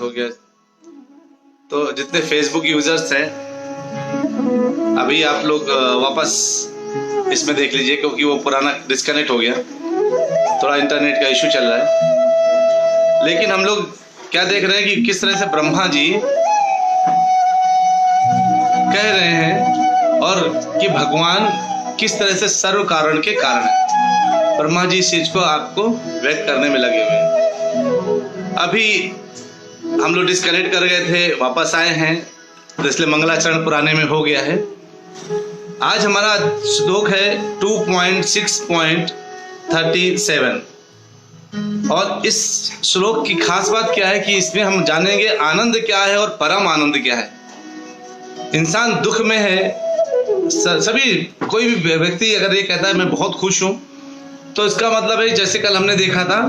हो गया। तो जितने फेसबुक यूजर्स हैं अभी आप लोग वापस इसमें देख लीजिए, क्योंकि वो पुराना डिस्कनेक्ट हो गया, थोड़ा इंटरनेट का इशू चल रहा है। लेकिन हम लोग क्या देख रहे हैं कि किस तरह से ब्रह्मा जी कह रहे हैं और कि भगवान किस तरह से सर्व कारण के कारण है। ब्रह्मा जी इस चीज को आपको व्यक्त करने में लगे हुए हैं। अभी हम लोग डिस्कनेक्ट कर गए थे, वापस आए हैं, तो इसलिए मंगलाचरण पुराने में हो गया है। आज हमारा श्लोक है 2.6.37 और इस श्लोक की खास बात क्या है कि इसमें हम जानेंगे आनंद क्या है और परम आनंद क्या है। इंसान दुख में है, सभी कोई भी व्यक्ति अगर ये कहता है मैं बहुत खुश हूं, तो इसका मतलब है जैसे कल हमने देखा था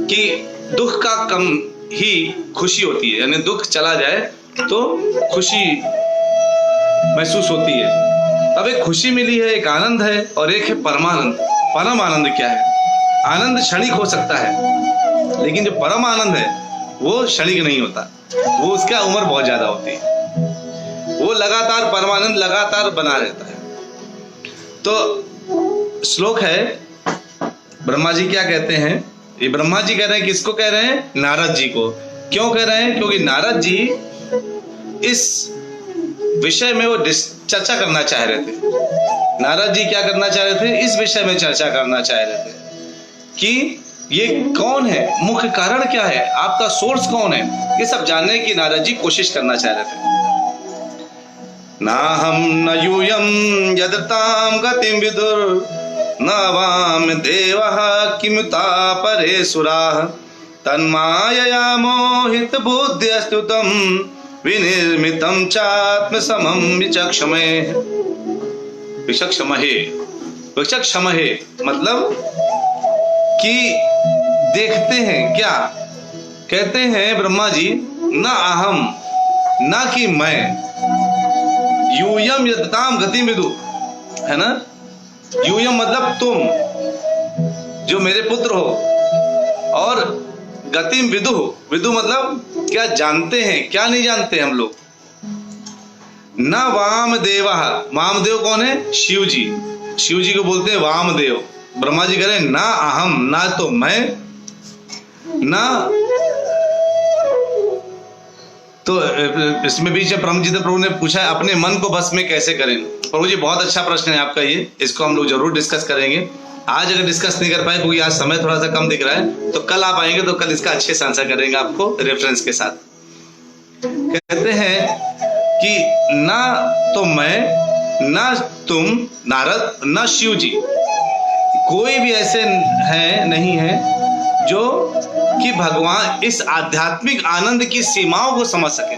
कि दुख का कम ही खुशी होती है, यानी दुख चला जाए तो खुशी महसूस होती है। अब एक खुशी मिली है, एक आनंद है और एक है परमानंद। परम आनंद क्या है? आनंद क्षणिक हो सकता है, लेकिन जो परम आनंद है वो क्षणिक नहीं होता, वो उसका उम्र बहुत ज्यादा होती है, वो लगातार परमानंद लगातार बना रहता है। तो श्लोक है, ब्रह्मा जी क्या कहते हैं? ये ब्रह्मा जी कह रहे हैं, किसको कह रहे हैं? नारद जी को। क्यों कह रहे हैं? क्योंकि नारद जी इस विषय में वो चर्चा करना चाह रहे थे। नारद जी क्या करना चाह रहे थे? इस विषय में चर्चा करना चाह रहे थे कि ये कौन है, मुख्य कारण क्या है, आपका सोर्स कौन है, ये सब जानने की नारद जी कोशिश करना चाह रहे थे। नाहं न यूयं यदतां गतिं विदुर् न वाम देवः किमुता परे सुराः तन्मायया मोहित बुद्ध्यस्तुतं विनिर्मितं चात्म समं विचक्षमहे। विचक्षमहे, विचक्षमहे मतलब कि देखते हैं क्या? कहते हैं ब्रह्मा जी, न अहम, ना कि मैं, यूयम यदताम गति विदु, है ना? यूयम मतलब तुम जो मेरे पुत्र हो, और गतिम विदु, विदु मतलब क्या जानते हैं, क्या नहीं जानते हम लोग। न वामदेव, वामदेव कौन है? शिव जी। शिव जी को बोलते हैं वामदेव। ब्रह्मा जी कह रहे हैं ना अहम, ना तो मैं, ना तो इसमें बीच में ब्रह्मजित प्रभु ने पूछा है अपने मन को बस में कैसे करें। प्रभु जी बहुत अच्छा प्रश्न है आपका ये, इसको हम लोग जरूर डिस्कस करेंगे। आज अगर डिस्कस नहीं कर पाए क्योंकि आज समय थोड़ा सा कम दिख रहा है, तो कल आप आएंगे तो कल इसका अच्छे से आंसर करेंगे आपको रेफरेंस के साथ। कहते हैं कि ना तो मैं, ना तुम नारद, ना शिव जी, कोई भी ऐसे है नहीं है जो कि भगवान इस आध्यात्मिक आनंद की सीमाओं को समझ सके।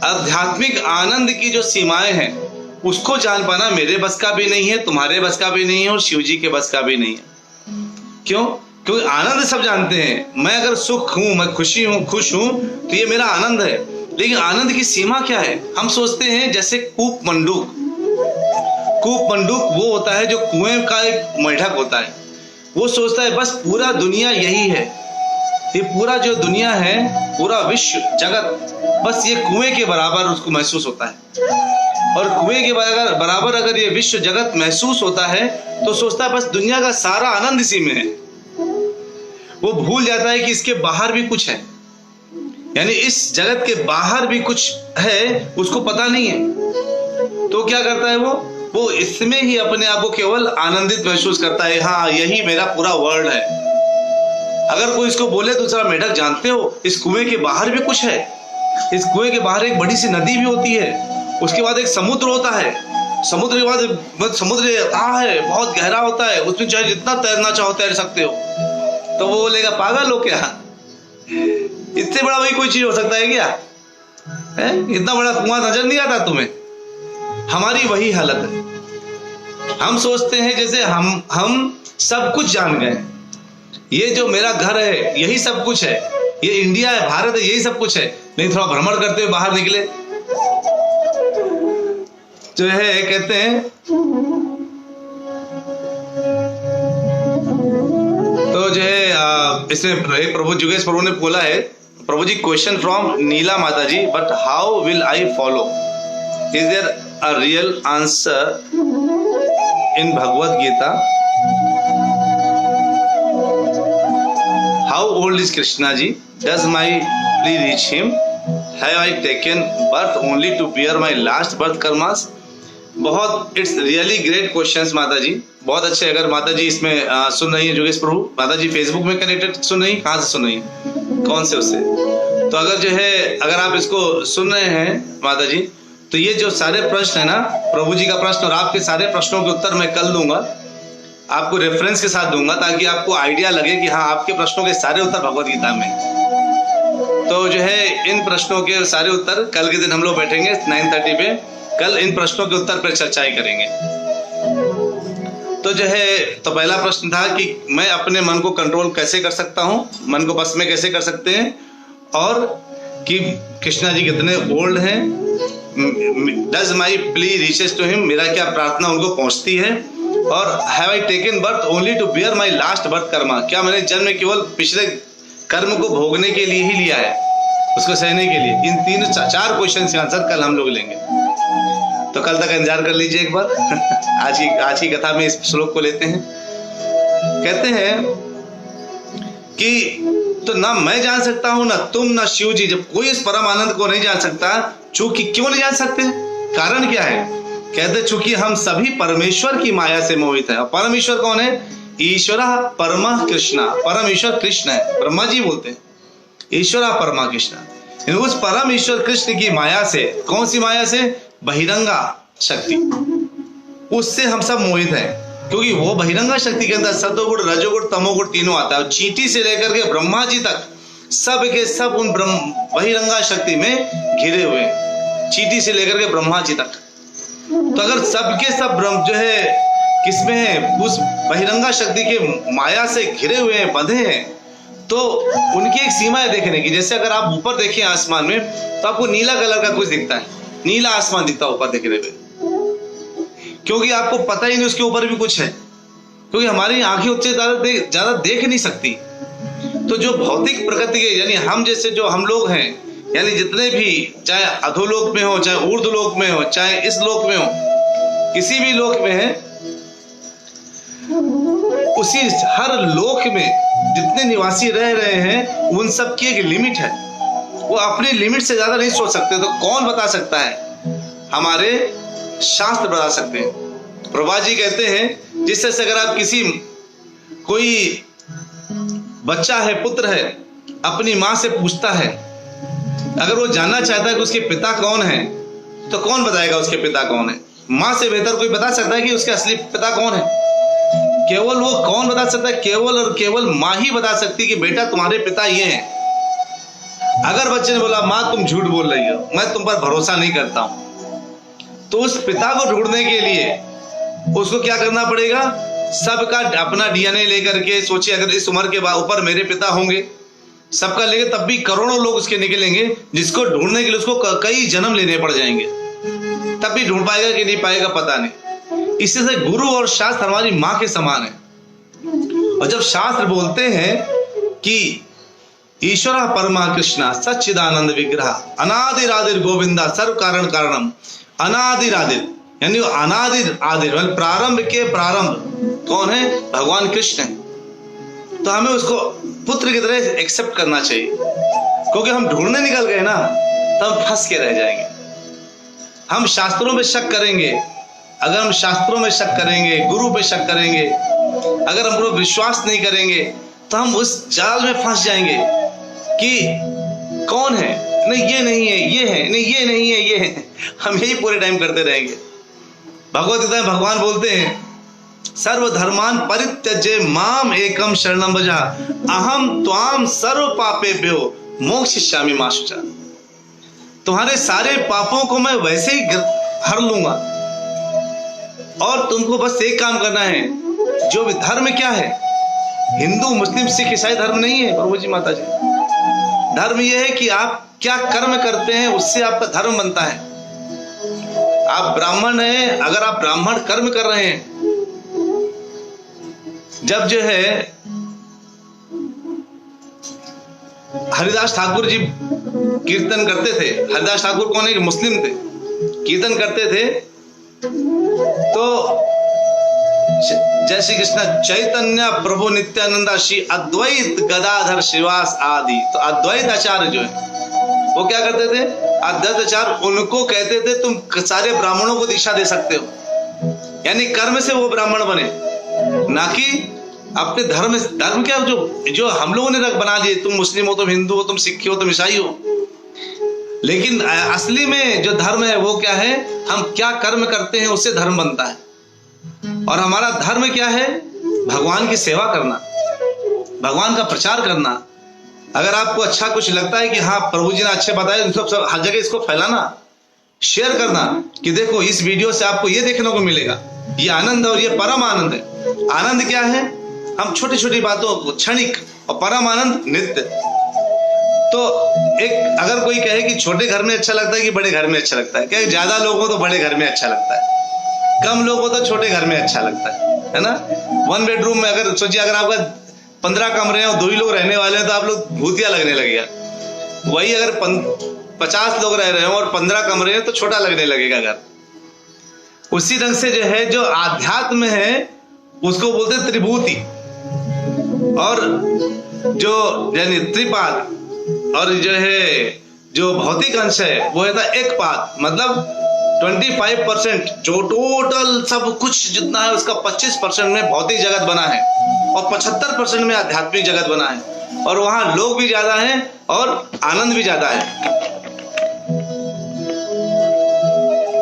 आध्यात्मिक आनंद की जो सीमाएं हैं उसको जान पाना मेरे बस का भी नहीं है, तुम्हारे बस का भी नहीं है और शिव जी के बस का भी नहीं है। क्यों? क्योंकि आनंद सब जानते हैं। मैं अगर सुख हूं, मैं खुशी हूं, खुश हूं, तो ये मेरा आनंद है। लेकिन आनंद की सीमा क्या है? हम सोचते हैं जैसे कूप मंडूक, कूप मंडूक वो होता है जो कुएं का एक मेढक होता है, वो सोचता है बस पूरा दुनिया यही है, ये पूरा जो दुनिया है, पूरा विश्व जगत बस ये कुएं के बराबर उसको महसूस होता है। और कुएं के बराबर अगर ये विश्व जगत महसूस होता है तो सोचता है बस दुनिया का सारा आनंद इसी में है। वो भूल जाता है कि इसके बाहर भी कुछ है, यानी इस जगत के बाहर भी कुछ है, उसको पता नहीं है। तो क्या करता है वो इसमें ही अपने आप को केवल आनंदित महसूस करता है। हाँ, यही मेरा पूरा वर्ल्ड है। अगर कोई इसको बोले दूसरा मेढक, जानते हो इस कुएं के बाहर भी कुछ है, इस कुएं के बाहर एक बड़ी सी नदी भी होती है, उसके बाद एक समुद्र होता है, समुद्र के बाद समुद्र है, बहुत गहरा होता है, उसमें चाहे जितना तैरना चाहो तैर सकते हो। तो वो बोलेगा पागल हो क्या, इससे बड़ा वही कोई चीज हो सकता है क्या? इतना बड़ा कुआं नजर नहीं आता तुम्हें? हमारी वही हालत है। हम सोचते हैं जैसे हम सब कुछ जान गए, ये जो मेरा घर है यही सब कुछ है, ये इंडिया है, भारत है, यही सब कुछ है। नहीं, थोड़ा भ्रमण करते हुए बाहर निकले जो है, कहते हैं तो जो है इसमें प्रभु जुगेश प्रभु ने बोला है, प्रभु जी क्वेश्चन फ्रॉम नीला माता जी, but how will I follow? Is there a real answer in Bhagavad Gita? How old is Krishna ji? Does my plea reach him? Have I taken birth only to bear my last birth karmas? बहुत it's really great questions माता जी, बहुत अच्छे। अगर माता जी इसमें सुन रही है योगेश प्रभु, माता जी फेसबुक में कनेक्टेड सुन रही, कहाँ से सुन रही है, कौन से उससे? तो अगर जो है अगर आप इसको सुन रहे हैं माता जी, तो ये जो सारे प्रश्न है ना, प्रभु जी का प्रश्न और आपके सारे प्रश्नों के उत्तर मैं कल दूंगा, आपको रेफरेंस के साथ दूंगा, ताकि आपको आइडिया लगे कि हाँ आपके प्रश्नों के सारे उत्तर भगवद गीता में। तो जो है इन प्रश्नों के सारे उत्तर कल के दिन हम लोग बैठेंगे 9:30 पे, कल इन प्रश्नों के उत्तर पर चर्चाएं करेंगे। तो जो है तो पहला प्रश्न था कि मैं अपने मन को कंट्रोल कैसे कर सकता हूं, मन को बस में कैसे कर सकते हैं, और कि कृष्णा जी कितने ओल्ड हैं, does my plea reaches to him, मेरा क्या प्रार्थना उनको पहुंचती है, और have I taken birth only to bear my last birth karma, क्या मैंने जन्म केवल पिछले कर्म को भोगने के लिए ही लिया है, उसको सहने के लिए? इन 3-4 क्वेश्चन के आंसर कल हम लोग लेंगे, तो कल तक इंतजार कर लीजिए एक बार। आज की कथा में इस श्लोक को लेते हैं। कहते हैं कि तो ना मैं जान सकता हूं, ना तुम, ना शिव जी, जब कोई इस परम आनंद को नहीं जान सकता, चूंकि क्यों नहीं जान सकते? कारण क्या है? कहते चूंकि हम सभी परमेश्वर की माया से मोहित है। और परमेश्वर कौन है? ईश्वर परमा कृष्णा, परम ईश्वर कृष्ण है, ब्रह्मा जी बोलते हैं ईश्वर परमा कृष्ण। उस परम ईश्वर कृष्ण की माया से, कौन सी माया से? बहिरंगा शक्ति, उससे हम सब मोहित हैं, क्योंकि वो बहिरंगा शक्ति के अंदर सतोगुण, रजोगुण, तमोगुण तीनों आता है। चींटी से लेकर के ब्रह्मा जी तक सब के सब उन बहिरंगा शक्ति में घिरे हुए, चींटी से लेकर के ब्रह्मा जी तक। तो अगर सबके सब ब्रह्म जो है किसमें है? उस बहिरंगा शक्ति के माया से घिरे हुए हैं, बंधे हैं, तो उनकी एक सीमा है देखने की। जैसे अगर आप ऊपर देखें आसमान में, तो आपको नीला कलर का कुछ दिखता है, नीला आसमान दिखता है ऊपर देखने पे, क्योंकि आपको पता ही नहीं उसके ऊपर भी कुछ है, क्योंकि हमारी आंखें उससे ज्यादा देख नहीं सकती। तो जो भौतिक प्रकृति के, यानी हम जैसे जो हम लोग हैं, यानी जितने भी, चाहे अधोलोक में हो, चाहे ऊर्ध्वलोक में हो, चाहे इस लोक में हो, किसी भी लोक में है, उसी हर लोक में जितने निवासी रह रहे हैं, उन सब की एक लिमिट है, वो अपनी लिमिट से ज्यादा नहीं सोच सकते। तो कौन बता सकता है? हमारे शास्त्र बता सकते हैं। प्रभा जी कहते हैं, जिससे से अगर आप किसी, कोई बच्चा है, पुत्र है, अपनी माँ से पूछता है, अगर वो जानना चाहता है कि उसके पिता कौन है, तो कौन बताएगा उसके पिता कौन है? माँ से बेहतर कोई बता सकता है कि उसके असली पिता कौन है? केवल वो कौन बता सकता है? केवल और केवल माँ ही बता सकती है कि बेटा तुम्हारे पिता ये हैं। अगर बच्चे ने बोला माँ तुम झूठ बोल रही हो, मैं तुम पर भरोसा नहीं करता हूं, तो उस पिता को ढूंढने के लिए उसको क्या करना पड़ेगा? सबका अपना डीएनए लेकर के, सोचिए अगर इस उम्र के बाद ऊपर मेरे पिता होंगे, सबका लेंगे, तब भी करोड़ों लोग उसके निकलेंगे, जिसको ढूंढने के लिए उसको कई जन्म लेने पड़ जाएंगे, तब भी ढूंढ पाएगा कि नहीं पाएगा पता नहीं। इसी से गुरु और शास्त्र हमारी माँ के समान है। और जब शास्त्र बोलते हैं कि ईश्वर परमा कृष्णा सच्चिदानंद विग्रह अनादिरादिर गोविंदा सर्व कारण कारणम, अनादिरादिर यानी अनादिर आदिर, प्रारंभ के प्रारंभ कौन है? भगवान कृष्ण है। तो हमें उसको पुत्र की तरह एक्सेप्ट करना चाहिए, क्योंकि हम ढूंढने निकल गए ना, तो हम फंस के रह जाएंगे। हम शास्त्रों में शक करेंगे, अगर हम शास्त्रों में शक करेंगे, गुरु पे शक करेंगे, अगर हम लोग विश्वास नहीं करेंगे, तो हम उस जाल में फंस जाएंगे कि कौन है, नहीं ये नहीं है, ये है, नहीं ये नहीं है, ये है। हम यही पूरे टाइम करते रहेंगे। भगवत गीता में भगवान बोलते हैं, सर्वधर्मान परित्यज्य माम एकम शरणम भजा अहम त्वाम सर्व पापेभ्यो मोक्षयिष्यामि मा शुचा। तुम्हारे सारे पापों को मैं वैसे ही हर लूंगा, और तुमको बस एक काम करना है। जो भी धर्म क्या है? हिंदू, मुस्लिम, सिख, ईसाई धर्म नहीं है प्रभु जी, माता जी। धर्म यह है कि आप क्या कर्म करते हैं, उससे आपका धर्म बनता है। आप ब्राह्मण हैं, अगर आप ब्राह्मण कर्म कर रहे हैं, जब जो है हरिदास ठाकुर जी कीर्तन करते थे। हरिदास ठाकुर कौन है? कि मुस्लिम थे, कीर्तन करते थे। तो जय श्री कृष्ण चैतन्य प्रभु नित्यानंदा श्री अद्वैत गदाधर श्रीवास आदि। तो अद्वैत आचार्य जो है वो क्या करते थे? अद्वैत आचार्य उनको कहते थे तुम सारे ब्राह्मणों को दीक्षा दे सकते हो, यानी कर्म से वो ब्राह्मण बने, ना कि अपने धर्म क्या जो हम लोगों ने बना लिए, तुम मुस्लिम हो, तुम हिंदू हो, तुम सिख हो, तुम ईसाई हो। लेकिन असली में जो धर्म है वो क्या है? हम क्या कर्म करते हैं उससे धर्म बनता है। और हमारा धर्म क्या है? भगवान की सेवा करना, भगवान का प्रचार करना। अगर आपको अच्छा कुछ लगता है कि हाँ प्रभु जी ने अच्छे बताए, सब हर जगह इसको फैलाना, शेयर करना कि देखो इस वीडियो से आपको ये देखने को मिलेगा, ये आनंद और ये परम आनंद है। आनंद क्या है? हम छोटी छोटी बातों को क्षणिक, और परम आनंद नित्य। तो एक अगर कोई कहे कि छोटे घर में अच्छा लगता है कि बड़े घर में अच्छा लगता है, क्या ज्यादा लोगों को तो बड़े घर में अच्छा लगता है, कम लोगों को तो छोटे घर में अच्छा लगता है ना। 1 बेडरूम में अगर सोचिए, अगर आपका 15 कमरे हैं और 2 ही लोग रहने वाले हैं तो आप लोग भूतिया लगने लगेगा। वही अगर 50 लोग रह रहे हो और 15 कमरे हैं तो छोटा लगने लगेगा घर। उसी ढंग से जो है, जो आध्यात्म है उसको बोलते हैं त्रिभूति, और जो यानी त्रिपाद, और जो है जो भौतिक अंश है वो है एक पाद। मतलब 25% जो टोटल सब कुछ जितना है उसका 25% में भौतिक जगत बना है और 75% में आध्यात्मिक जगत बना है, और वहां लोग भी ज्यादा हैं और आनंद भी ज्यादा है।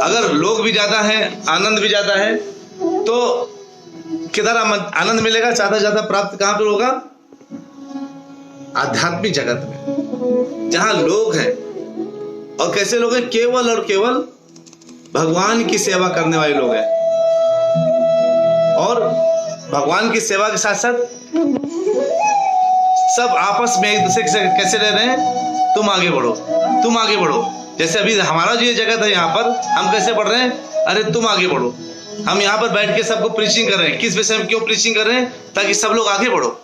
अगर लोग भी ज्यादा हैं, आनंद भी ज्यादा है, तो किधर आनंद मिलेगा? ज्यादा ज्यादा प्राप्त कहां पर होगा? आध्यात्मिक जगत में, जहां लोग हैं। और कैसे लोग हैं? केवल और केवल भगवान की सेवा करने वाले लोग हैं, और भगवान की सेवा के साथ साथ सब आपस में एक दूसरे से कैसे रह रहे हैं? तुम आगे बढ़ो, तुम आगे बढ़ो। जैसे अभी हमारा जो ये जगत है यहाँ पर, हम कैसे बढ़ रहे हैं? अरे तुम आगे बढ़ो। हम यहाँ पर बैठ के सबको प्रीचिंग कर रहे हैं। किस विषय में क्यों प्रीचिंग कर रहे हैं? ताकि सब लोग आगे बढ़ो।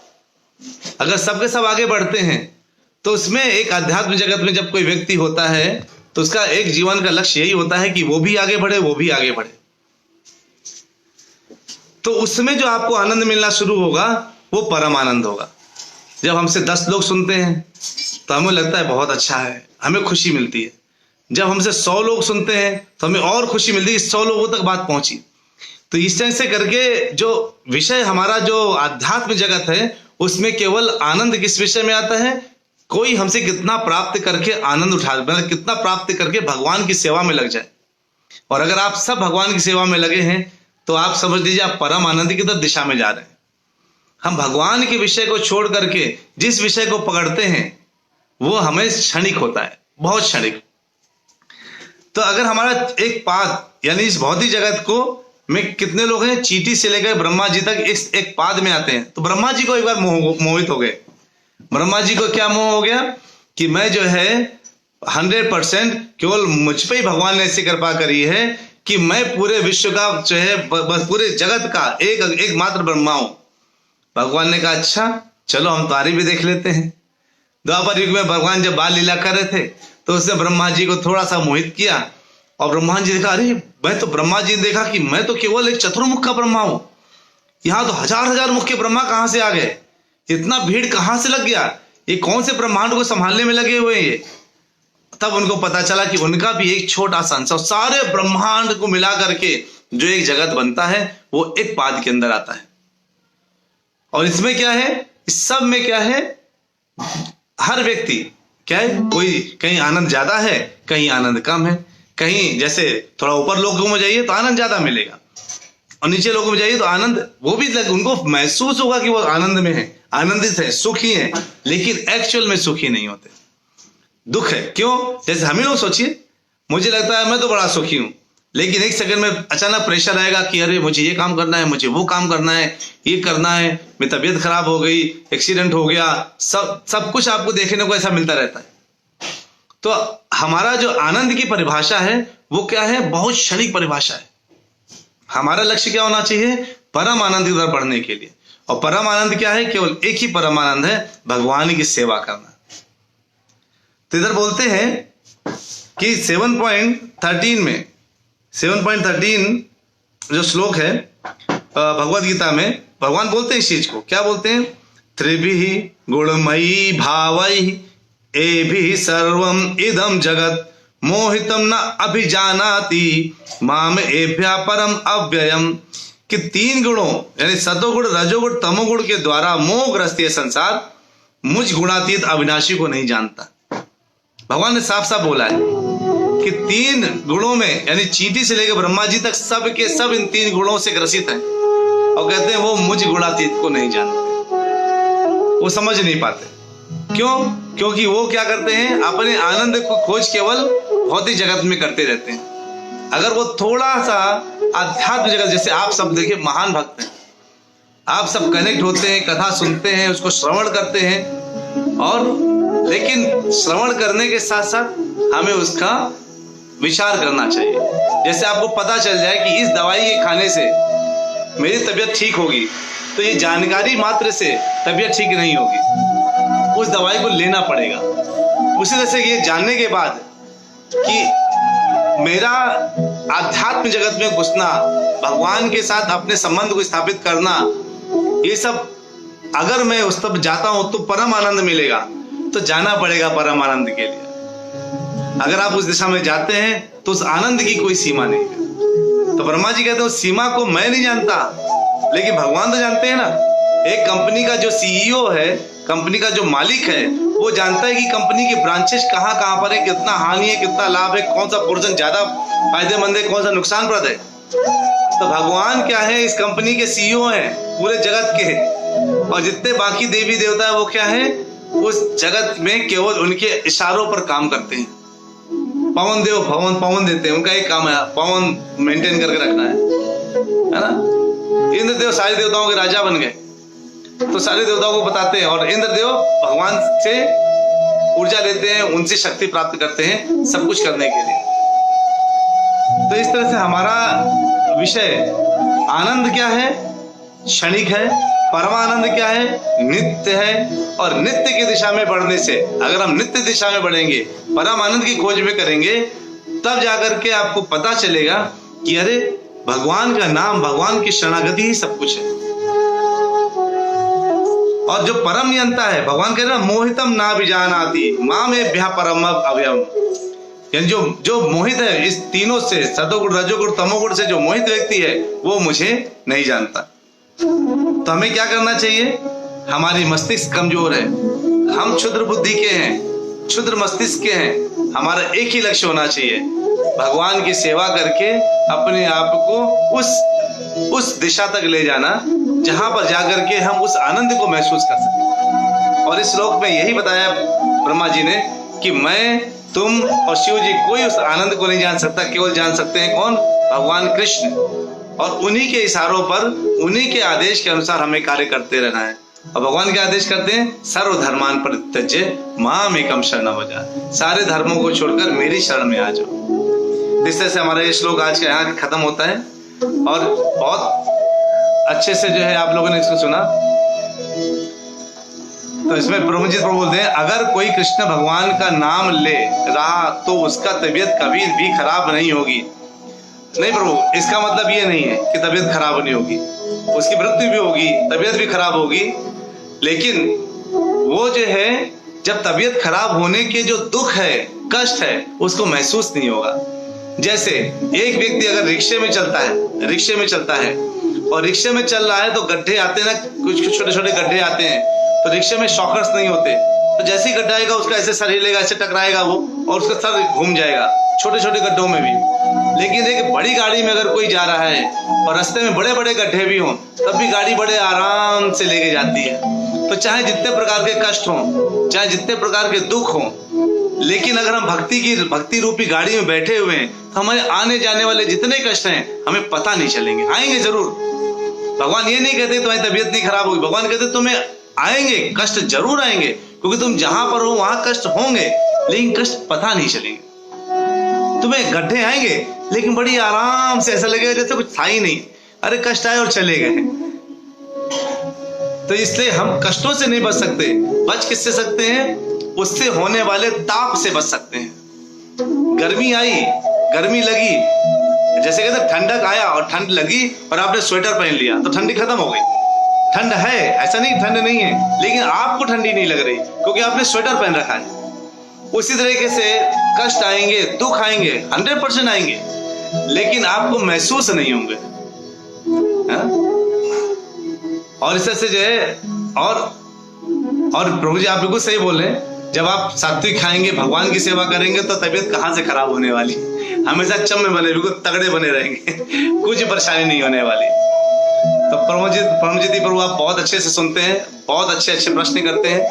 अगर सबके सब आगे बढ़ते हैं तो उसमें एक आध्यात्मिक जगत में जब कोई व्यक्ति होता है तो उसका एक जीवन का लक्ष्य यही होता है कि वो भी आगे बढ़े, वो भी आगे बढ़े। तो उसमें जो आपको आनंद मिलना शुरू होगा वो परम आनंद होगा। जब हमसे 10 लोग सुनते हैं तो हमें लगता है बहुत अच्छा है, हमें खुशी मिलती है। जब हमसे 100 लोग सुनते हैं तो हमें और खुशी मिलती है, 100 लोगों तक बात पहुंची। तो इस तरह से करके जो विषय हमारा जो आध्यात्म जगत है उसमें केवल आनंद किस विषय में आता है? कोई हमसे कितना प्राप्त करके आनंद उठा, मतलब कितना प्राप्त करके भगवान की सेवा में लग जाए। और अगर आप सब भगवान की सेवा में लगे हैं तो आप समझ लीजिए आप परम आनंद की तरफ दिशा में जा रहे हैं। हम भगवान के विषय को छोड़ करके जिस विषय को पकड़ते हैं वो हमें क्षणिक होता है, बहुत क्षणिक। तो अगर हमारा एक पाद यानी इस भौतिक जगत को में कितने लोग हैं? चींटी से लेकर ब्रह्मा जी तक इस एक पाद में आते हैं। तो ब्रह्मा जी को एक बार मोहित हो गए। ब्रह्मा जी को क्या मोह हो गया कि मैं जो है 100% केवल मुझ पे ही भगवान ने ऐसी कृपा करी है कि मैं पूरे विश्व का जो है पूरे जगत का एक मात्र ब्रह्मा हूं। भगवान ने कहा अच्छा चलो हम तारी भी देख लेते हैं। द्वापर युग में भगवान जब बाल लीला कर रहे थे तो उसने ब्रह्मा जी को थोड़ा सा मोहित किया, और ब्रह्मा जी देखा अरे मैं तो, ब्रह्मा जी ने देखा कि मैं तो केवल एक चतुर्मुख का ब्रह्मा हूं, यहां तो हजार मुख के ब्रह्मा कहां से आ गए? इतना भीड़ कहां से लग गया? ये कौन से ब्रह्मांड को संभालने में लगे हुए हैं ये? तब उनको पता चला कि उनका भी एक छोटा सा अंश, सारे ब्रह्मांड को मिला करके जो एक जगत बनता है वो एक पाद के अंदर आता है। और इसमें क्या है? इस सब में क्या है? हर व्यक्ति क्या है, कोई कहीं आनंद ज्यादा है, कहीं आनंद कम है। कहीं जैसे थोड़ा ऊपर लोगों में जाइए तो आनंद ज्यादा मिलेगा, और नीचे लोगों में जाइए तो आनंद वो भी उनको महसूस होगा कि वो आनंद में है, आनंदित है, सुखी है, लेकिन एक्चुअल में सुखी नहीं होते, दुख है। क्यों? जैसे हम ही लोग सोचिए, मुझे लगता है मैं तो बड़ा सुखी हूं, लेकिन एक सेकंड में अचानक प्रेशर आएगा कि अरे मुझे ये काम करना है, मुझे वो काम करना है, ये करना है, मेरी तबीयत खराब हो गई, एक्सीडेंट हो गया, सब कुछ आपको देखने को ऐसा मिलता रहता है। तो हमारा जो आनंद की परिभाषा है वो क्या है? बहुत क्षणिक परिभाषा है। हमारा लक्ष्य क्या होना चाहिए? परम आनंद की तरफ बढ़ने के लिए। और परम आनंद क्या है? केवल एक ही परम आनंद है, भगवान की सेवा करना। तो इधर बोलते हैं कि 7.13 में 7.13 जो श्लोक है भगवद गीता में, भगवान बोलते हैं इस चीज को, क्या बोलते हैं? त्रिभिः गुणमयी भावैः एभिः सर्वम इदम जगत मोहितम न अभिजानाति माम एभ्यः परम अव्ययम। कि 3 गुणों यानी सतोगुण, रजोगुण, तमोगुण के द्वारा मोहग्रस्त ये संसार मुझ गुणातीत अविनाशी को नहीं जानता। भगवान ने साफ साफ बोला है कि 3 गुणों में यानी चींटी से लेकर ब्रह्मा जी तक सब के सब इन 3 गुणों से ग्रसित है, और कहते हैं वो मुझ गुणातीत को नहीं जानते, वो समझ नहीं पाते। क्यों? क्योंकि वो क्या करते हैं? अपने आनंद को खोज केवल भौतिक जगत में करते रहते हैं। अगर वो थोड़ा सा आध्यात्म जगत, जैसे आप सब देखिए महान भक्त हैं, आप सब कनेक्ट होते हैं, कथा सुनते हैं, उसको श्रवण करते हैं, और लेकिन श्रवण करने के साथ साथ हमें उसका विचार करना चाहिए। जैसे आपको पता चल जाए कि इस दवाई के खाने से मेरी तबीयत ठीक होगी, तो ये जानकारी मात्र से तबीयत ठीक नहीं होगी, उस दवाई को लेना पड़ेगा। उसी तरह से ये जानने के बाद कि मेरा आध्यात्म जगत में घुसना, भगवान के साथ अपने संबंध को स्थापित करना, ये सब अगर मैं उस तब जाता हूं तो परम आनंद मिलेगा, तो जाना पड़ेगा परम आनंद के लिए। अगर आप उस दिशा में जाते हैं तो उस आनंद की कोई सीमा नहीं है। तो ब्रह्मा जी कहते हैं उस सीमा को मैं नहीं जानता, लेकिन भगवान तो जानते हैं ना। एक कंपनी का जो सीईओ है, कंपनी का जो मालिक है, वो जानता है कि कंपनी की ब्रांचेस कहाँ कहाँ पर है, कितना हानि है, कितना लाभ है, कौन सा पोर्शन ज्यादा फायदेमंद है, कौन सा नुकसानप्रद है। तो भगवान क्या है? इस कंपनी के सीईओ हैं पूरे जगत के, और जितने बाकी देवी देवता है वो क्या है? उस जगत में केवल उनके इशारों पर काम करते हैं। पवन देव पवन देते हैं, उनका एक काम है पवन मेंटेन करके रखना है ना। इंद्रदेव सारे देवताओं के राजा बन गए, तो सारे देवताओं को बताते हैं, और इंद्रदेव भगवान से ऊर्जा लेते हैं, उनसे शक्ति प्राप्त करते हैं सब कुछ करने के लिए। तो इस तरह से हमारा विषय आनंद क्या है? क्षणिक है। परमानंद क्या है? नित्य है। और नित्य की दिशा में बढ़ने से, अगर हम नित्य दिशा में बढ़ेंगे, परम आनंद की खोज में करेंगे, तब जाकर के आपको पता चलेगा कि अरे भगवान का नाम, भगवान की शरणागति ही सब कुछ है। और जो परम नियंता है, भगवान कह रहे हैं मोहितम ना विजानाति मामेभ्यः परम अव्ययम। यानी जो मोहित है इस तीनों से, सतोगुण, रजोगुण, तमोगुण से जो मोहित व्यक्ति है, वो मुझे नहीं जानता। तो हमें क्या करना चाहिए? हमारी मस्तिष्क कमजोर है, हम क्षुद्र बुद्धि के हैं, क्षुद्र मस्तिष्क के हैं। हमारा एक ही लक्ष्य होना चाहिए, भगवान की सेवा करके अपने आप को उस दिशा तक ले जाना जहां पर जाकर के हम उस आनंद को महसूस कर सकें। और इस श्लोक में यही बताया ब्रह्मा जी ने कि मैं, तुम और शिव जी कोई उस आनंद को नहीं जान सकता, केवल जान सकते हैं कौन? भगवान कृष्ण। और उन्हीं के इशारों पर, उन्हीं के आदेश के अनुसार हमें कार्य करते रहना है। और भगवान क्या आदेश करते हैं? सर्वधर्मान परित्यज्य माम एकम शरणम व्रज। सारे धर्मों को छोड़कर मेरी शरण में आ जाओ। इस तरह से हमारा ये श्लोक आज का यहाँ खत्म होता है। और बहुत अच्छे से जो है आप लोगों ने इसको सुना। तो इसमें प्रभुजीत प्रभु बोलते हैं अगर कोई कृष्ण भगवान का नाम ले रहा तो उसका तबीयत कभी भी खराब नहीं होगी। नहीं प्रभु, इसका मतलब ये नहीं है कि तबीयत खराब नहीं होगी, उसकी मृत्यु भी होगी, तबीयत भी खराब होगी, लेकिन वो जो है जब तबीयत खराब होने के जो दुख है, कष्ट है, उसको महसूस नहीं होगा। जैसे एक व्यक्ति अगर रिक्शे में चलता है और रिक्शे में चल रहा है तो गड्ढे आते हैं ना, कुछ छोटे छोटे गड्ढे आते हैं, तो रिक्शे में शॉकर्स नहीं होते, तो जैसे ही गड्ढा आएगा उसका ऐसे सर हिलेगा, ऐसे टकराएगा वो, और उसका सर घूम जाएगा छोटे छोटे गड्ढों में भी। लेकिन एक बड़ी गाड़ी में अगर कोई जा रहा है और रास्ते में बड़े बड़े गड्ढे भी हों, तब भी गाड़ी बड़े आराम से लेके जाती है। तो चाहे जितने प्रकार के कष्ट हों, चाहे जितने प्रकार के दुख हों, लेकिन अगर हम भक्ति रूपी गाड़ी में बैठे हुए हैं तो हमारे आने जाने वाले जितने कष्ट हैं हमें पता नहीं चलेंगे, आएंगे जरूर। भगवान ये नहीं कहते तुम्हारी तबीयत नहीं खराब होगी, भगवान कहते तुम्हें आएंगे, कष्ट जरूर आएंगे, क्योंकि तुम जहां पर हो वहां कष्ट होंगे, लेकिन कष्ट पता नहीं चलेंगे। तुम्हें गड्ढे आएंगे लेकिन बड़ी आराम से, ऐसा लगेगा जैसे कुछ था ही नहीं, अरे कष्ट आए और चले गए। तो इसलिए हम कष्टों से नहीं बच सकते। बच किससे सकते हैं? उससे होने वाले ताप से बच सकते हैं। गर्मी आई, गर्मी लगी, जैसे कहते ठंडक आया और ठंड लगी और आपने स्वेटर पहन लिया तो ठंडी खत्म हो गई। ठंड है, ऐसा नहीं ठंड नहीं है, लेकिन आपको ठंडी नहीं लग रही क्योंकि आपने स्वेटर पहन रखा है। उसी तरीके से कष्ट आएंगे, दुख आएंगे, 100% आएंगे, लेकिन आपको महसूस नहीं होंगे। और इस तरह से जो है और प्रभु जी आप बिल्कुल सही बोल रहे हैं, जब आप सात्विक खाएंगे, भगवान की सेवा करेंगे तो तबीयत कहाँ से खराब होने वाली, हमेशा चम में बने, बिल्कुल तगड़े बने रहेंगे, कुछ परेशानी नहीं होने वाली। तो परमजीत प्रभु आप बहुत अच्छे से सुनते हैं, बहुत अच्छे अच्छे प्रश्न करते हैं।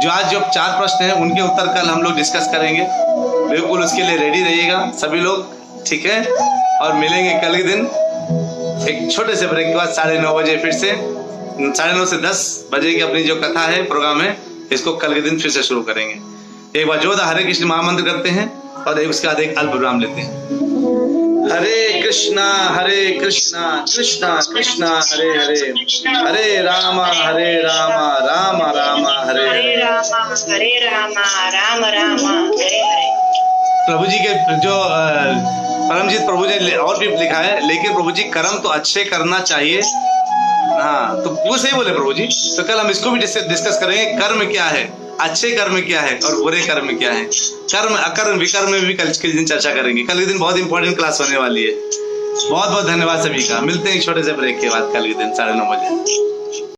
जो आज जो 4 प्रश्न हैं उनके उत्तर कल हम लोग डिस्कस करेंगे, बिल्कुल उसके लिए रेडी रहिएगा सभी लोग, ठीक है। और मिलेंगे कल के दिन एक छोटे से ब्रेक के बाद 9:30 बजे, फिर से 9:30 से 10 बजे की अपनी जो कथा है, प्रोग्राम है, इसको कल के दिन फिर से शुरू करेंगे। एक बार जोरदार हरे कृष्ण महामंत्र करते हैं और उसके बाद एक अल्प विराम लेते हैं। हरे कृष्णा कृष्णा कृष्णा हरे हरे, हरे राम राम राम हरे हरे, राम राम हरे हरे। प्रभु जी के जो परमजीत प्रभु जी और भी लिखा है, लेकिन प्रभु जी कर्म तो अच्छे करना चाहिए। हाँ, तो वो सही बोले प्रभु जी। तो कल हम इसको भी डिस्कस करेंगे, कर्म क्या है, अच्छे कर्म क्या है और बुरे कर्म क्या है, कर्म अकर्म विकर्म में भी कल के दिन चर्चा करेंगे। कल के दिन बहुत इंपॉर्टेंट क्लास होने वाली है। बहुत बहुत धन्यवाद सभी का। मिलते हैं एक छोटे से ब्रेक के बाद कल के दिन 9:30 बजे।